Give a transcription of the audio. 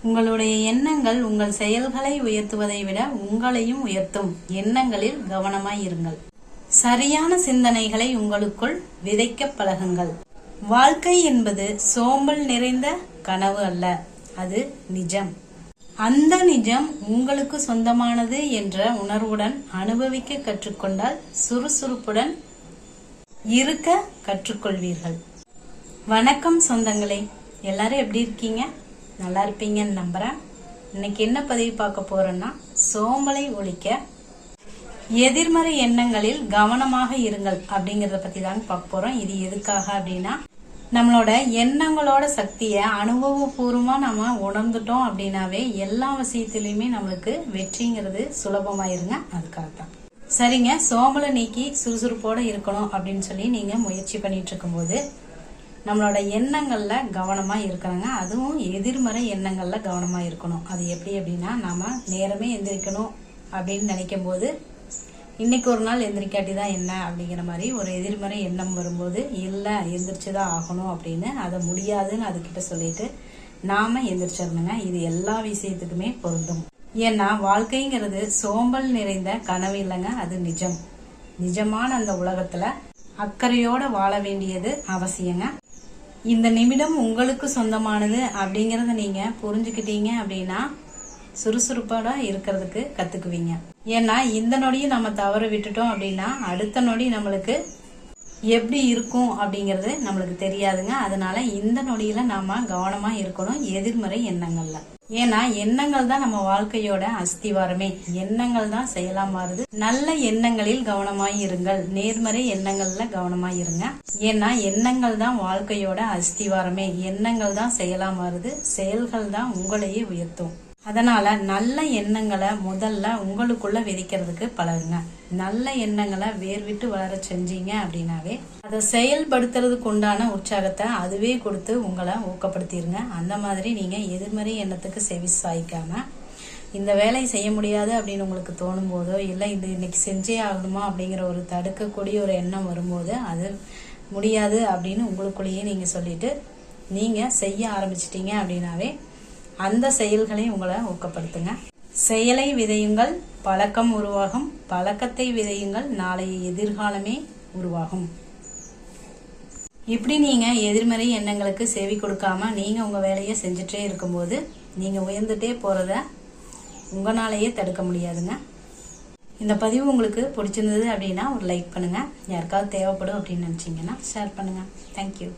உங்களுடைய எண்ணங்கள் உங்கள் செயல்களை உயர்த்துவதை விட உங்களையும் உயர்த்தும். எண்ணங்களில் கவனமாய் இருங்கள். சரியான சிந்தனைகளை உங்களுக்குள் விதைக்க பழகுங்கள். வாழ்க்கை என்பது சோம்பல் நிறைந்த கனவு அல்ல, அது நிஜம். அந்த நிஜம் உங்களுக்கு சொந்தமானது என்ற உணர்வுடன் அனுபவிக்க கற்றுக்கொண்டால் சுறுசுறுப்புடன் இருக்க கற்றுக்கொள்வீர்கள். வணக்கம் சொந்தங்களே, எல்லாரும் எப்படி இருக்கீங்க? நல்லா இருப்பீங்கன்னு நம்புறேன். இன்னைக்கு என்ன பதிவு பார்க்க போறோம்னா, சோம்பலை ஒழிக்க எதிர்மறை எண்ணங்களில் கவனமாக இருங்கள் அப்படிங்கறத பத்தி தாங்க பார்க்க போறோம். இது எதுக்காக அப்படின்னா, நம்மளோட எண்ணங்களோட சக்தியை அனுபவபூர்வமா நம்ம உணர்ந்துட்டோம் அப்படின்னாவே எல்லா விஷயத்திலயுமே நம்மளுக்கு வெற்றிங்கிறது சுலபமாயிருங்க. அதுக்காகத்தான். சரிங்க, சோம்பலை நீக்கி சுறுசுறுப்போட இருக்கணும் அப்படின்னு சொல்லி நீங்க முயற்சி பண்ணிட்டு இருக்கும் போது நம்மளோட எண்ணங்கள்ல கவனமா இருக்கணுங்க. அதுவும் எதிர்மறை எண்ணங்கள்ல கவனமா இருக்கணும். அது எப்படி அப்படின்னா, நாம நேரமே எந்திரிக்கணும் அப்படின்னு நினைக்கும் போது இன்னைக்கு ஒரு நாள் எந்திரிக்காட்டி தான் என்ன அப்படிங்கிற மாதிரி ஒரு எதிர்மறை எண்ணம் வரும்போது, இல்ல எந்திரிச்சுதான் ஆகணும் அப்படின்னு அதை முடியாதுன்னு அதுகிட்ட சொல்லிட்டு நாம எந்திரிச்சிடணுங்க. இது எல்லா விஷயத்துக்குமே பொருந்தும். ஏன்னா வாழ்க்கைங்கிறது சோம்பல் நிறைந்த கனவு இல்லைங்க, அது நிஜம். நிஜமான அந்த உலகத்துல அக்கறையோட வாழ வேண்டியது அவசியங்க. இந்த நிமிடம் உங்களுக்கு சொந்தமானது அப்படிங்கறத நீங்க புரிஞ்சுக்கிட்டீங்க அப்படின்னா சுறுசுறுப்போட இருக்கிறதுக்கு கத்துக்குவீங்க. ஏன்னா இந்த நொடியை நம்ம தவற விட்டுட்டோம் அப்படின்னா அடுத்த நொடி நம்மளுக்கு எப்படி இருக்கும் அப்படிங்கறது நம்மளுக்கு தெரியாதுங்க. அதனால இந்த நொடியில நாம கவனமா இருக்கணும் எதிர்மறை எண்ணங்கள்ல. ஏன்னா எண்ணங்கள் தான் நம்ம வாழ்க்கையோட அஸ்திவாரமே. எண்ணங்கள் தான் செயலா மாறுது. நல்ல எண்ணங்களில் கவனமாய் இருங்கள். நேர்மறை எண்ணங்கள்ல கவனமாய் இருங்க. ஏன்னா எண்ணங்கள் தான் வாழ்க்கையோட அஸ்திவாரமே. எண்ணங்கள் தான் செயலா மாறுது. செயல்கள் தான் உங்களையே உயர்த்தும். அதனால நல்ல எண்ணங்களை முதல்ல உங்களுக்குள்ள விதைக்கிறதுக்கு பழகுங்க. நல்ல எண்ணங்களை வேர் விட்டு வளர செஞ்சீங்க அப்படின்னாவே அதை செயல்படுத்துறதுக்கு உண்டான உற்சாகத்தை அதுவே கொடுத்து உங்களை ஊக்கப்படுத்திருங்க. அந்த மாதிரி நீங்க எதிர்மறை எண்ணத்துக்கு செவி சாய்க்காம, இந்த வேலையை செய்ய முடியாது அப்படின்னு உங்களுக்கு தோணும் போதோ, இல்லை இது இன்னைக்கு செஞ்சே ஆகணுமா அப்படிங்கிற ஒரு தடுக்கக்கூடிய ஒரு எண்ணம் வரும்போது, அது முடியாது அப்படின்னு உங்களுக்குள்ளேயே நீங்க சொல்லிட்டு நீங்க செய்ய ஆரம்பிச்சிட்டீங்க அப்படின்னாவே அந்த செயல்களை உங்களை ஊக்கப்படுத்துங்க. செயலை விதையுங்கள், பழக்கம் உருவாகும். பழக்கத்தை விதையுங்கள், நாளைய எதிர்காலமே உருவாகும். இப்படி நீங்க எதிர்மறை எண்ணங்களுக்கு செவி கொடுக்காம நீங்க உங்க வேலையை செஞ்சுட்டே இருக்கும்போது நீங்க உயர்ந்துட்டே போறத உங்களாலேயே தடுக்க முடியாதுங்க. இந்த பதிவு உங்களுக்கு பிடிச்சிருந்தது அப்படின்னா ஒரு லைக் பண்ணுங்க. யாருக்காவது தேவைப்படும் அப்படின்னு நினைச்சீங்கன்னா ஷேர் பண்ணுங்க. தேங்க்யூ.